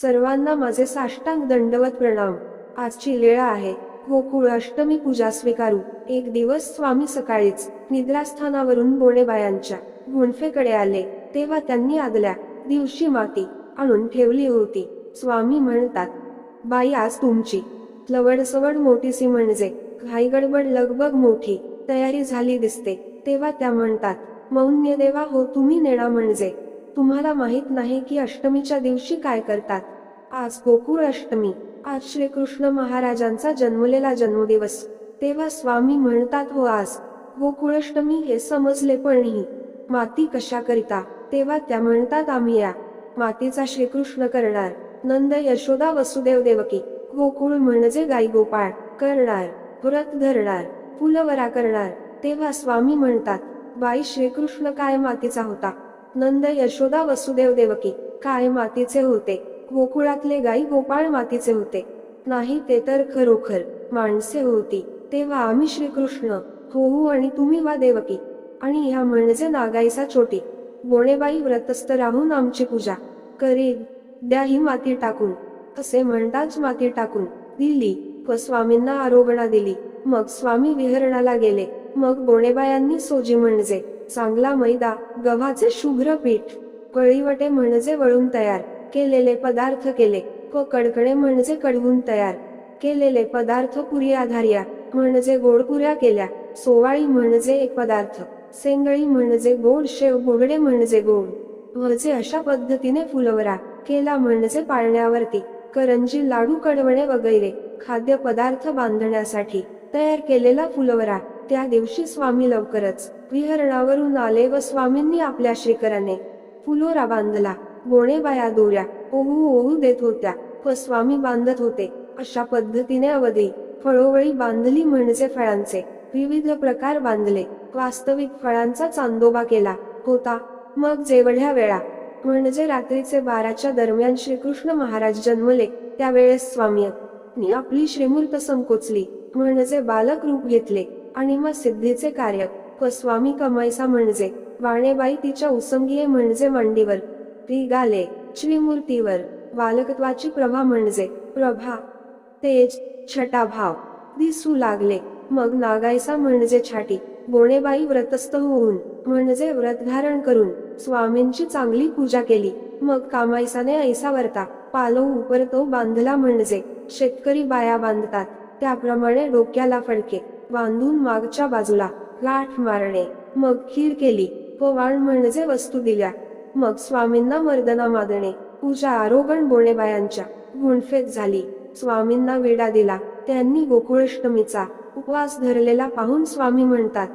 सर्वांना माझे साष्टांग दंडवत प्रणाम। आजची वेळ आहे गोकुळ अष्टमी पूजा स्वीकारू। एक दिवस स्वामी सकाळीच निद्रास्थानावरून बोणेबायांच्या गुंफेकडे आले, तेव्हा त्यांनी आदल्या दिवशी माती आणून ठेवली होती। स्वामी म्हणतात, बाई आज तुमची लवडसवड मोठीसी म्हणजे घाईगडबड लगबग मोठी तयारी झाली दिसते। तेव्हा त्या म्हणतात, मौन्य देवा हो तुम्ही नेणा म्हणजे तुम्हाला माहित नाही की अष्टमीच्या दिवशी काय करतात। आज गोकुळ अष्टमी, आज श्रीकृष्ण महाराजांचा जन्मलेला जन्मदिवस। तेव्हा स्वामी म्हणतात, हो आज गोकुळाष्टमी हे समजले, पण ही माती कशा करिता? तेव्हा त्या म्हणतात, आम्ही या मातीचा श्रीकृष्ण करणार, नंद यशोदा वसुदेव देवकी गोकुळ म्हणजे गाई गोपाळ करणार, व्रत धरणार, फुलवरा करणार। तेव्हा स्वामी म्हणतात, बाई श्रीकृष्ण काय मातीचा होता? नंद यशोदा वसुदेव देवकी काय मातीचे होते? गोकुळातले गाई गोपाळ मातीचे होते? नाही, ते तर खरोखर माणसे होती। तेव्हा आम्ही श्रीकृष्ण होऊ आणि तुम्ही वा देवकी, आणि ह्या म्हणजे नागाईसा छोटी बोणेबाई व्रतस्थ राहून आमची पूजा करील, द्या ही माती टाकून। असे म्हणताच माती टाकून दिली व स्वामींना आरोगणा दिली। मग स्वामी विहरणाला गेले। मग बोणेबायांनी सोजी म्हणजे चांगला मैदा, गव्हाचे शुभ्र पीठ, कळीवटे म्हणजे वळून तयार केलेले पदार्थ केले व कडकडे म्हणजे कढवून तयार केलेले पदार्थ, पुरिया धार्या म्हणजे गोड पुऱ्या केल्या, सोवाळी म्हणजे एक पदार्थ, सेंगळी म्हणजे गोड शेव, बोगडे म्हणजे गोड भजे, अशा पद्धतीने फुलवरा केला म्हणजे पाळण्यावरती करंजी, लाडू, कडवणे वगैरे खाद्य पदार्थ बांधण्यासाठी तयार केलेला फुलवरा। त्या दिवशी स्वामी लवकरच विहरणावरून आले व स्वामींनी आपल्या श्रीकराने फुलोरा बांधला। बोणेबाया दोऱ्या ओहू ओहू देत होत्या व स्वामी बांधत होते। अशा पद्धतीने अवधी फळोवळी बांधली म्हणजे फळांचे विविध प्रकार बांधले। वास्तविक फळांचा चांदोबा केला होता। मग जेवढ्या वेळा म्हणजे रात्रीचे 12च्या दरम्यान श्रीकृष्ण महाराज जन्मले, त्यावेळेस स्वामींनी आपली श्रीमूर्त संकोचली म्हणजे बालक रूप घेतले आणि मग सिद्धीचे कार्य व स्वामी कमाईसा म्हणजे वाणेबाई तिच्या उसंगीये म्हणजे मांडीवर रिगाले। श्रीमूर्तीवर बालकत्वाची प्रभा म्हणजे प्रभा, तेज, छटाभाव दिसू लागले। मग नागाईसा म्हणजे छाटी। बोणेबाई व्रतस्थ होऊन म्हणजे व्रत धारण करून स्वामींची चांगली पूजा केली। मग कामाईसाने ऐसा वरता पालो उपरतो बांधला म्हणजे शेतकरी बाया बांधतात त्याप्रमाणे डोक्याला फडके बांधून मागच्या बाजूला गाठ मारणे। मग खीर केली व वाण म्हणजे वस्तू दिल्या। मग स्वामींना मर्दना मादणे, पूजा आरोगण बोणेबायांच्या गुंफेत झाली। स्वामींना विडा दिला। त्यांनी गोकुळाष्टमीचा उपवास धरलेला पाहून स्वामी म्हणतात,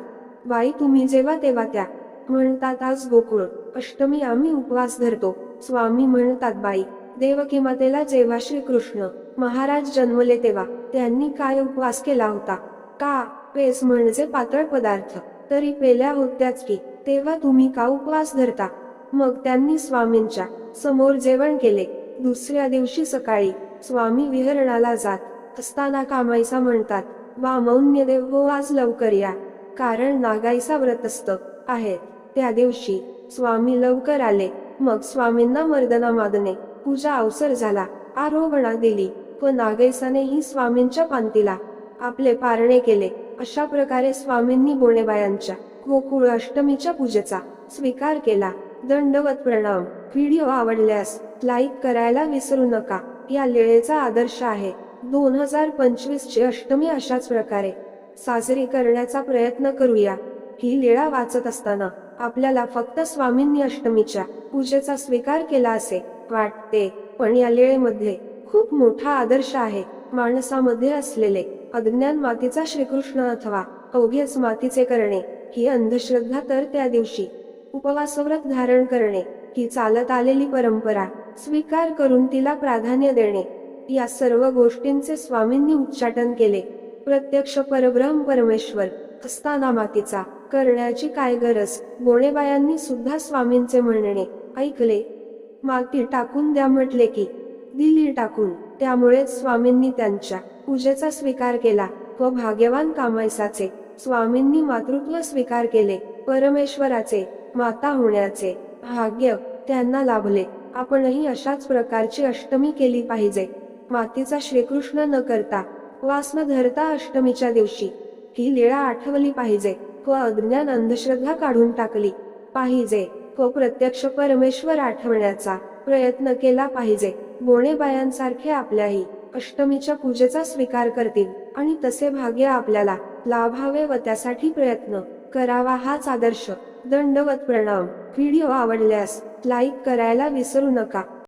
बाई तुम्ही जेव्हा तेव्हा त्या म्हणतात, आज गोकुळ अष्टमी आम्ही उपवास धरतो। स्वामी म्हणतात, बाई देवकी मातेला जेव्हा श्रीकृष्ण महाराज जन्मले तेव्हा त्यांनी काय उपवास केला होता का? पेस म्हणजे पातळ पदार्थ तरी पेल्या होत्याच की, तेव्हा तुम्ही का उपवास धरता? मग त्यांनी स्वामींच्या समोर जेवण केले। दुसऱ्या दिवशी सकाळी स्वामी विहरणाला जात असताना कामाईसा म्हणतात, वा मौन्य देव हो आज लवकर या, कारण नागाईसा व्रतस्थ आहेत। त्या दिवशी स्वामी लवकर आले। मग स्वामींना मर्दना मादणे, पूजा अवसर झाला, आरोगणा दिली व नागैसानेही स्वामींच्या पांतीला आपले पारणे केले। अशा प्रकारे स्वामींनी बोणेबायांच्या गोकुळ अष्टमीच्या पूजेचा स्वीकार केला। दंडवत प्रणाम। व्हिडिओ आवडल्यास लाईक करायला विसरू नका। या लीळेचा आदर्श आहे। 2025 ची अष्टमी अशाच प्रकारे साजरी करण्याचा प्रयत्न करूया। ही लीळा वाचत असताना आपल्याला फक्त स्वामींनी अष्टमीच्या पूजेचा स्वीकार केला असे वाटते, पण या लीळेमध्ये खूप मोठा आदर्श आहे। माणसामध्ये असलेले अज्ञान मातीचा श्रीकृष्ण अथवा अवघेच मातीचे करणे ही अंधश्रद्धा, तर त्या दिवशी उपवासव्रत धारण करणे ही चालत आलेली परंपरा स्वीकार करून तिला प्राधान्य देणे, या सर्व गोष्टींचे स्वामींनी उच्चाटन केले। प्रत्यक्ष परब्रह्म परमेश्वर असताना मातीचा करण्याची काय गरज? बोणेबायांनी सुद्धा स्वामींचे म्हणणे ऐकले। माती टाकून द्या म्हटले की दिली टाकून। त्यामुळेच स्वामींनी त्यांच्या पूजेचा स्वीकार केला व भाग्यवान कामाईसाचे स्वामींनी मातृत्व स्वीकार केले। परमेश्वराचे माता होण्याचे भाग्य त्यांना लाभले। आपणही अशाच प्रकारची अष्टमी केली पाहिजे. मातीचा श्रीकृष्ण न करता, वास न धरता अष्टमीच्या दिवशी ही लीळा आठवली पाहिजे व अज्ञान अंधश्रद्धा काढून टाकली पाहिजे व प्रत्यक्ष परमेश्वर आठवण्याचा प्रयत्न केला पाहिजे. बोणेबायांसारखे आपल्याही अष्टमीच्या पूजेचा स्वीकार करतील आणि तसे भाग्य आपल्याला लाभावे व त्यासाठी प्रयत्न करावा हाच आदर्श. दंडवत प्रणाम. व्हिडिओ आवडल्यास लाईक करायला विसरू नका.